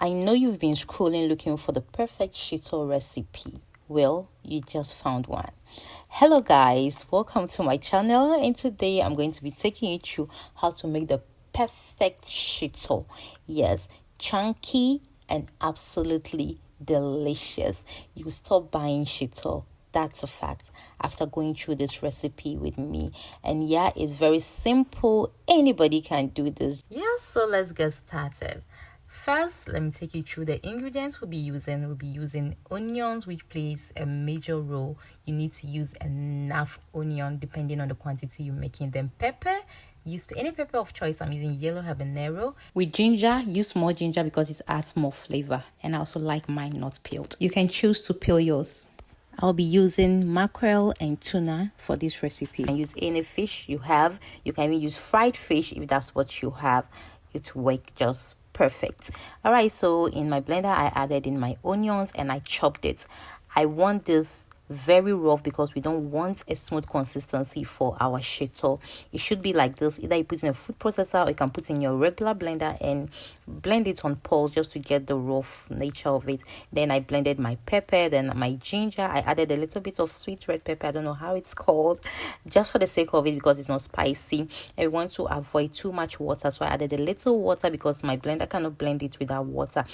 I know you've been scrolling looking for the perfect shito recipe. Well, you just found one. Hello guys, welcome to my channel, and today I'm going to be taking you through how to make the perfect shito. Yes, chunky and absolutely delicious. You stop buying shito. That's a fact after going through this recipe with me. And yeah, it's very simple. Anybody can do this. Yeah, so let's get started. First, let me take you through the ingredients we'll be using. We'll be using onions, which plays a major role. You need to use enough onion depending on the quantity you're making. Then pepper, use any pepper of choice. I'm using yellow habanero. With ginger, use more ginger because it adds more flavor. And I also like mine not peeled. You can choose to peel yours. I'll be using mackerel and tuna for this recipe. You can use any fish you have. You can even use fried fish if that's what you have. It will work just perfect. All right, so in my blender I added in my onions and I chopped it. I want this very rough because we don't want a smooth consistency for our shito. It should be like this. Either you put in a food processor or you can put in your regular blender and blend it on pulse just to get the rough nature of it. Then I blended my pepper, then my ginger. I added a little bit of sweet red pepper. I don't know how it's called, just for the sake of it because it's not spicy. I want to avoid too much water, so I added a little water because my blender cannot blend it without water.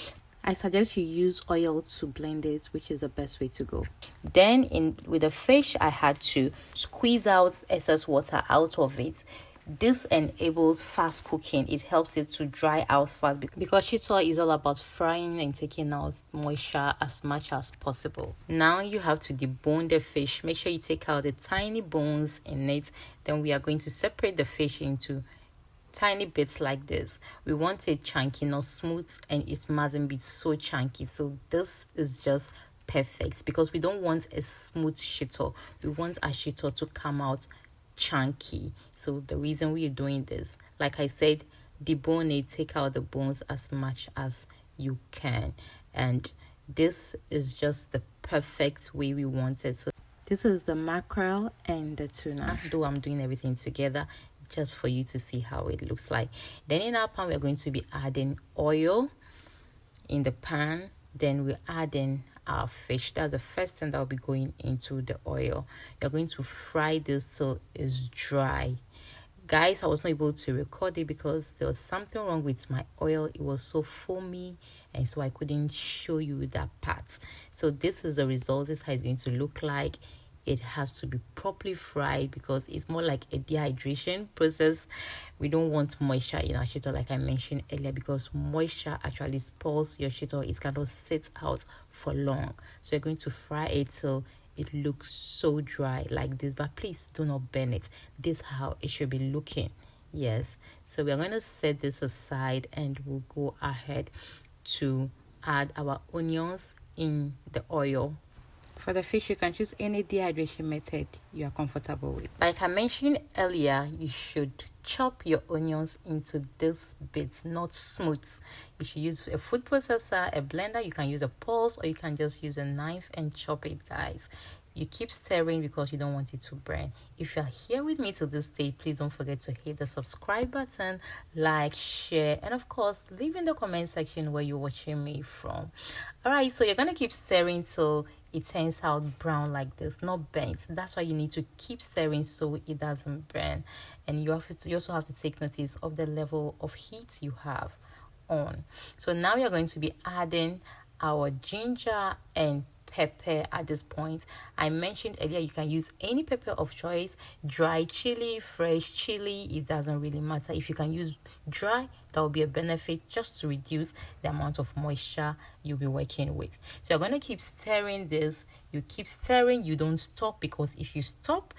I suggest you use oil to blend it, which is the best way to go. Then with the fish, I had to squeeze out excess water out of it. This enables fast cooking. It helps it to dry out fast because shito is all about frying and taking out moisture as much as possible. Now you have to debone the fish. Make sure you take out the tiny bones in it. Then we are going to separate the fish into tiny bits like this. We want it chunky, not smooth, and it mustn't be so chunky. So this is just perfect because we don't want a smooth shito. We want our shito to come out chunky. So the reason we are doing this, like I said, debone it, take out the bones as much as you can, and this is just the perfect way we want it. So this is the mackerel and the tuna, though I'm doing everything together just for you to see how it looks like. Then in our pan we're going to be adding oil in the pan. Then we're adding our fish. That's the first thing that will be going into the oil. You're going to fry this till it's dry. Guys, I was not able to record it because there was something wrong with my oil. It was so foamy and so I couldn't show you that part. So this is the result. This is how it's going to look like. It has to be properly fried because it's more like a dehydration process. We don't want moisture in our shito, like I mentioned earlier, because moisture actually spoils your shito. It cannot sit out for long. So you're going to fry it till it looks so dry like this, but please do not burn it. This is how it should be looking. Yes, so we're going to set this aside and we'll go ahead to add our onions in the oil. For the fish, you can choose any dehydration method you are comfortable with. Like I mentioned earlier, you should chop your onions into this bits, not smooth. You should use a food processor, a blender. You can use a pulse or you can just use a knife and chop it, guys. You keep stirring because you don't want it to burn. If you're here with me till this day, please don't forget to hit the subscribe button, like, share, and of course leave in the comment section where you're watching me from. All right, so you're gonna keep stirring till it turns out brown like this, not burnt. That's why you need to keep stirring so it doesn't burn. And you also have to take notice of the level of heat you have on. So now you're going to be adding our ginger and pepper at this point. I mentioned earlier you can use any pepper of choice, dry chili, fresh chili, it doesn't really matter. If you can use dry, that will be a benefit just to reduce the amount of moisture you'll be working with. So you're going to keep stirring this. You keep stirring, you don't stop, because if you stop,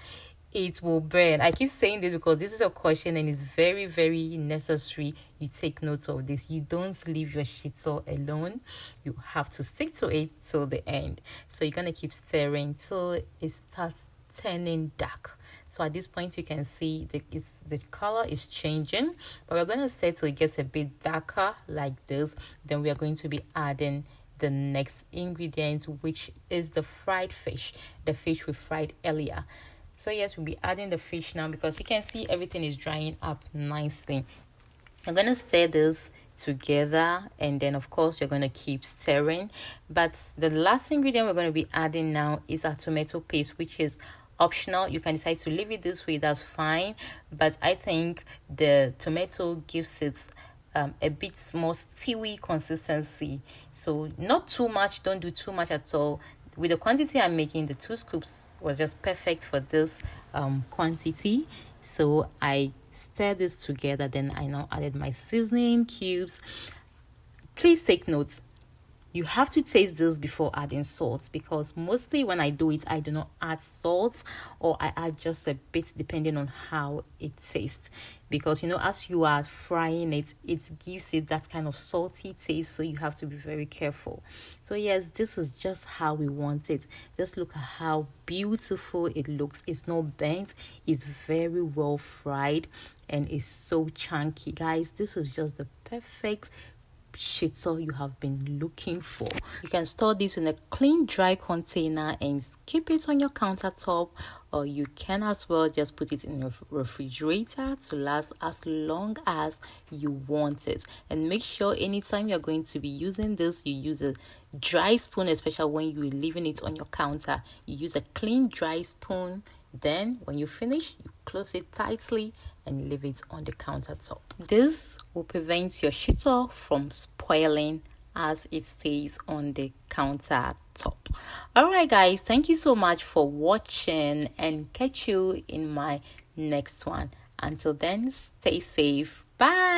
it will burn. I keep saying this because this is a caution and it's very, very necessary you take note of this. You don't leave your shito alone. You have to stick to it till the end. So you're going to keep stirring till it starts turning dark. So at this point you can see the color is changing, but we're going to stay till it gets a bit darker like this. Then we are going to be adding the next ingredient, which is the fried fish, the fish we fried earlier. So yes, we'll be adding the fish now because you can see everything is drying up nicely. I'm going to stir this together, and then of course you're going to keep stirring. But the last ingredient we're going to be adding now is our tomato paste, which is optional. You can decide to leave it this way, that's fine, but I think the tomato gives it a bit more stewy consistency. So not too much, don't do too much at all. With the quantity I'm making, the 2 scoops was just perfect for this quantity. So I stir this together, then I now added my seasoning cubes. Please take note, you have to taste this before adding salt, because mostly when I do it, I do not add salt, or I add just a bit depending on how it tastes. Because as you are frying it, it gives it that kind of salty taste, so you have to be very careful. So yes, this is just how we want it. Just look at how beautiful it looks. It's not burnt, it's very well fried, and it's so chunky. Guys, this is just the perfect shito you have been looking for. You can store this in a clean, dry container and keep it on your countertop, or you can as well just put it in your refrigerator to last as long as you want it. And make sure anytime you're going to be using this, you use a dry spoon, especially when you're leaving it on your counter. You use a clean, dry spoon. Then when you finish, you close it tightly and leave it on the countertop. This will prevent your shito from spoiling as it stays on the countertop. Alright guys, thank you so much for watching, and catch you in my next one. Until then, stay safe. Bye.